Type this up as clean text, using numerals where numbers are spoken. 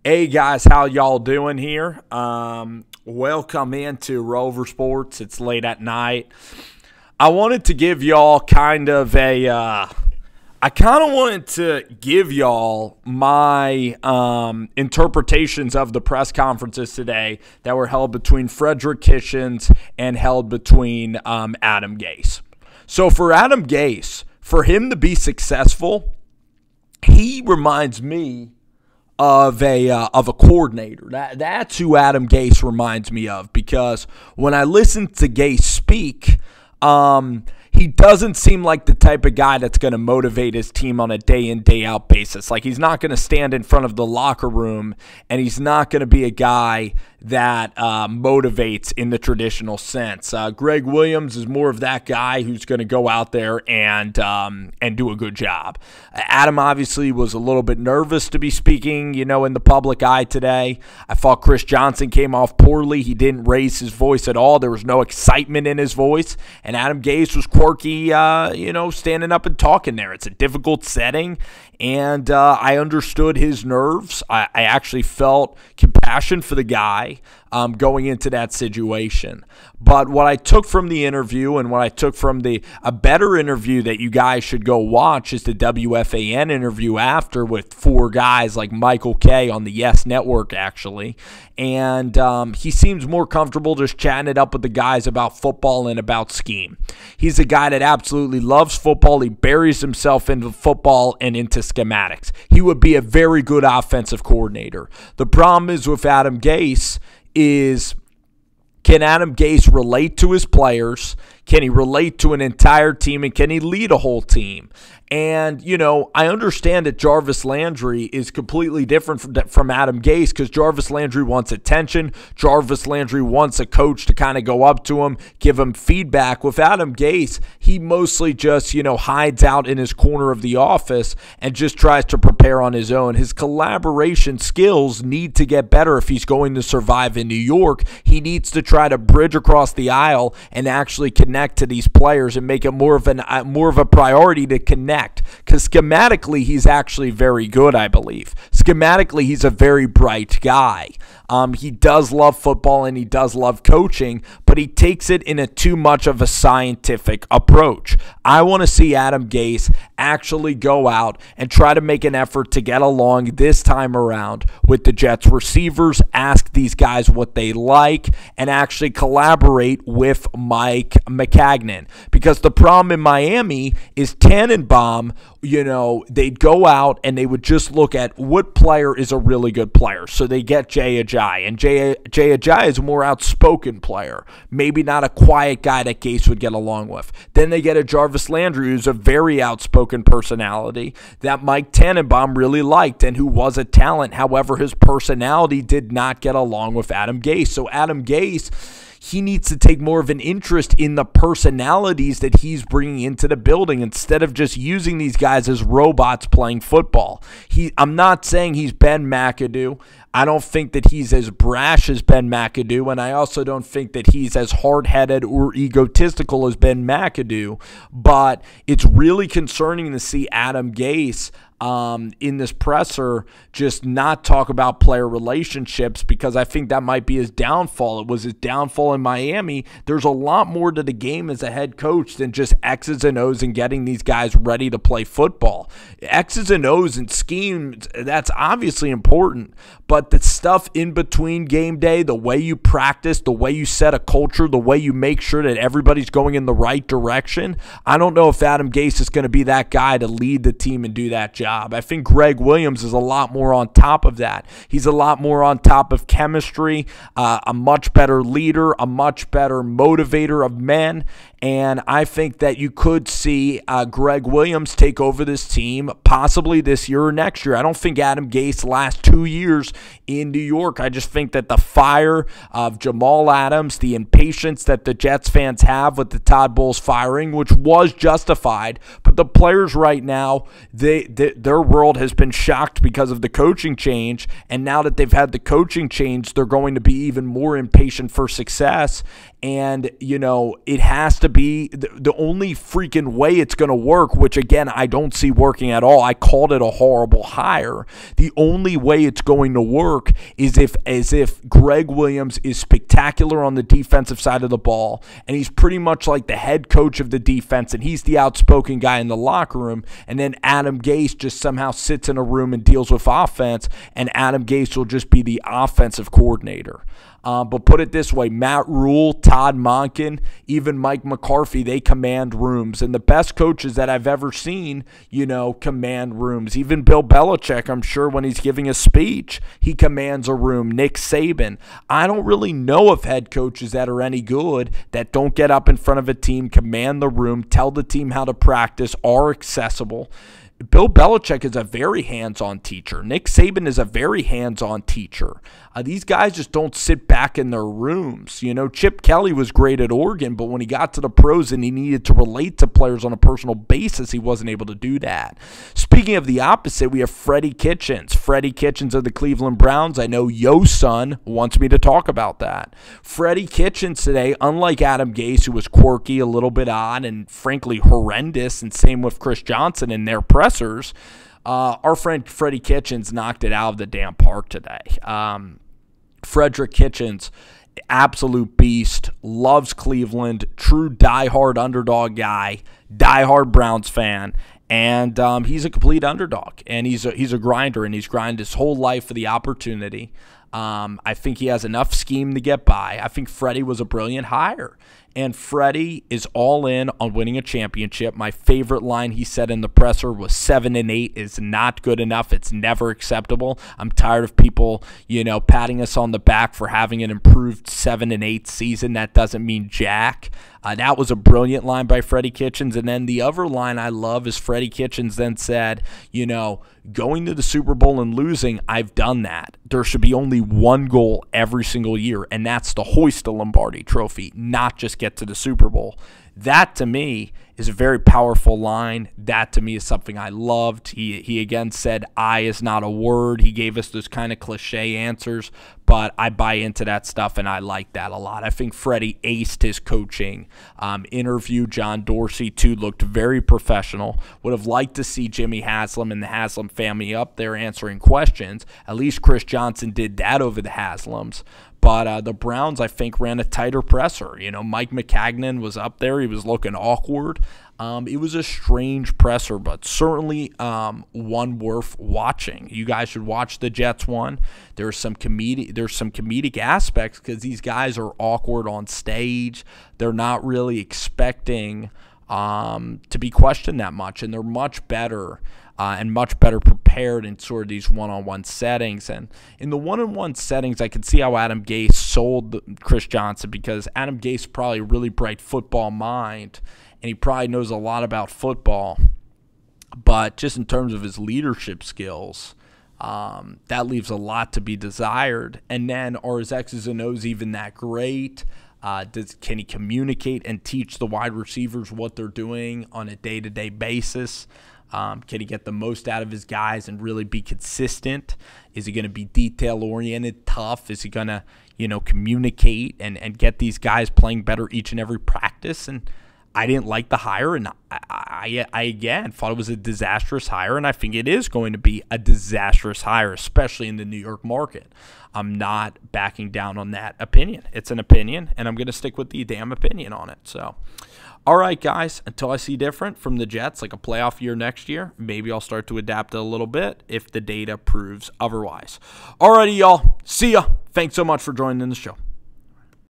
Hey guys, how y'all doing here? Welcome into Rover Sports. It's late at night. I wanted to give y'all kind of a I kind of wanted to give y'all my interpretations of the press conferences today that were held between Freddie Kitchens and held between Adam Gase. So for Adam Gase, for him to be successful, he reminds me of a coordinator. That's who Adam Gase reminds me of, because when I listen to Gase speak, he doesn't seem like the type of guy that's going to motivate his team on a day-in, day-out basis. Like, he's not going to stand in front of the locker room, and he's not going to be a guy that motivates in the traditional sense. Greg Williams is more of that guy who's going to go out there and do a good job. Adam obviously was a little bit nervous to be speaking, in the public eye today. I thought Chris Johnson came off poorly. He didn't raise his voice at all. There was no excitement in his voice. And Adam Gase was quirky, standing up and talking there. It's a difficult setting, and I understood his nerves. I actually felt compassion for the guy going into that situation. But what I took from the interview, and what I took from a better interview that you guys should go watch, is the WFAN interview after, with four guys like Michael Kay on the Yes Network, actually. And he seems more comfortable just chatting it up with the guys about football and about scheme. He's a guy that absolutely loves football. He buries himself into football and into schematics. He would be a very good offensive coordinator. The problem is with Adam Gase is, can Adam Gase relate to his players? Can he relate to an entire team? And can he lead a whole team? And, I understand that Jarvis Landry is completely different from Adam Gase, because Jarvis Landry wants attention. Jarvis Landry wants a coach to kind of go up to him, give him feedback. With Adam Gase, he mostly just, hides out in his corner of the office and just tries to prepare on his own. His collaboration skills need to get better if he's going to survive in New York. He needs to try to bridge across the aisle and actually connect to these players and make it more of a priority to connect. Because schematically, he's actually very good, I believe. Schematically, he's a very bright guy. He does love football and he does love coaching, but he takes it in a too much of a scientific approach. I want to see Adam Gase actually go out and try to make an effort to get along this time around with the Jets receivers, ask these guys what they like, and actually collaborate with Mike Maccagnan. Because the problem in Miami is Tannenbaum, they'd go out and they would just look at what player is a really good player. So they get Jay Ajayi. And Jay Ajayi is a more outspoken player. Maybe not a quiet guy that Gase would get along with. Then they get a Jarvis Landry, who's a very outspoken personality that Mike Tannenbaum really liked and who was a talent. However, his personality did not get along with Adam Gase. So Adam Gase, he needs to take more of an interest in the personalities that he's bringing into the building, instead of just using these guys as robots playing football. I'm not saying he's Ben McAdoo. I don't think that he's as brash as Ben McAdoo, and I also don't think that he's as hard-headed or egotistical as Ben McAdoo. But it's really concerning to see Adam Gase in this presser just not talk about player relationships, because I think that might be his downfall. It was his downfall in Miami. There's a lot more to the game as a head coach than just X's and O's and getting these guys ready to play football. X's and O's and schemes, that's obviously important, but the stuff in between game day, the way you practice, the way you set a culture, the way you make sure that everybody's going in the right direction, I don't know if Adam Gase is going to be that guy to lead the team and do that job. I think Greg Williams is a lot more on top of that. He's a lot more on top of chemistry, a much better leader, a much better motivator of men, and I think that you could see Greg Williams take over this team possibly this year or next year. I don't think Adam Gase last 2 years in New York. I just think that the fire of Jamal Adams, the impatience that the Jets fans have with the Todd Bowles firing, which was justified, but the players right now, their world has been shocked because of the coaching change, and now that they've had the coaching change, they're going to be even more impatient for success. And, it has to be the only freaking way it's going to work, which again, I don't see working at all. I called it a horrible hire. The only way it's going to work is if Greg Williams is spectacular on the defensive side of the ball, and he's pretty much like the head coach of the defense, and he's the outspoken guy in the locker room, and then Adam Gase just somehow sits in a room and deals with offense, and Adam Gase will just be the offensive coordinator. But put it this way, Matt Rule, Todd Monken, even Mike McCarthy, they command rooms. And the best coaches that I've ever seen, command rooms. Even Bill Belichick, I'm sure when he's giving a speech, he commands a room. Nick Saban. I don't really know of head coaches that are any good that don't get up in front of a team, command the room, tell the team how to practice, are accessible. Bill Belichick is a very hands-on teacher. Nick Saban is a very hands-on teacher. These guys just don't sit back in their rooms. Chip Kelly was great at Oregon, but when he got to the pros and he needed to relate to players on a personal basis, he wasn't able to do that. Speaking of the opposite, we have Freddie Kitchens. Freddie Kitchens of the Cleveland Browns. I know Yo's son wants me to talk about that. Freddie Kitchens today, unlike Adam Gase, who was quirky, a little bit odd, and frankly horrendous, and same with Chris Johnson in their pressers, our friend Freddie Kitchens knocked it out of the damn park today. Frederick Kitchens, absolute beast, loves Cleveland, true diehard underdog guy, diehard Browns fan, and he's a complete underdog, and he's a grinder, and he's grinded his whole life for the opportunity. I think he has enough scheme to get by. I think Freddie was a brilliant hire. And Freddie is all in on winning a championship. My favorite line he said in the presser was 7-8 is not good enough. It's never acceptable. I'm tired of people, patting us on the back for having an improved 7-8 season. That doesn't mean jack. That was a brilliant line by Freddie Kitchens. And then the other line I love is Freddie Kitchens then said, going to the Super Bowl and losing, I've done that. There should be only one goal every single year, and that's to hoist the Lombardi Trophy, not just get to the Super Bowl. That, to me, is a very powerful line. That, to me, is something I loved. He again said, I is not a word. He gave us those kind of cliche answers, but I buy into that stuff, and I like that a lot. I think Freddie aced his coaching interview. John Dorsey, too, looked very professional. Would have liked to see Jimmy Haslam and the Haslam family up there answering questions. At least Chris Johnson did that over the Haslams. But the Browns, I think, ran a tighter presser. Mike McCagnon was up there. He was looking awkward. It was a strange presser, but certainly one worth watching. You guys should watch the Jets one. There's some comedic aspects because these guys are awkward on stage. They're not really expecting to be questioned that much, and they're much better and much better prepared in sort of these one-on-one settings. And in the one-on-one settings, I could see how Adam Gase sold Chris Johnson because Adam Gase probably a really bright football mind, and he probably knows a lot about football. But just in terms of his leadership skills, that leaves a lot to be desired. And then are his X's and O's even that great? Can he communicate and teach the wide receivers what they're doing on a day-to-day basis? Can he get the most out of his guys and really be consistent? Is he going to be detail-oriented, tough? Is he going to, communicate and get these guys playing better each and every practice? And I didn't like the hire, and I again thought it was a disastrous hire, and I think it is going to be a disastrous hire, especially in the New York market. I'm not backing down on that opinion. It's an opinion, and I'm going to stick with the damn opinion on it. So, all right, guys, until I see different from the Jets, like a playoff year next year, maybe I'll start to adapt it a little bit if the data proves otherwise. All righty, y'all. See ya. Thanks so much for joining the show.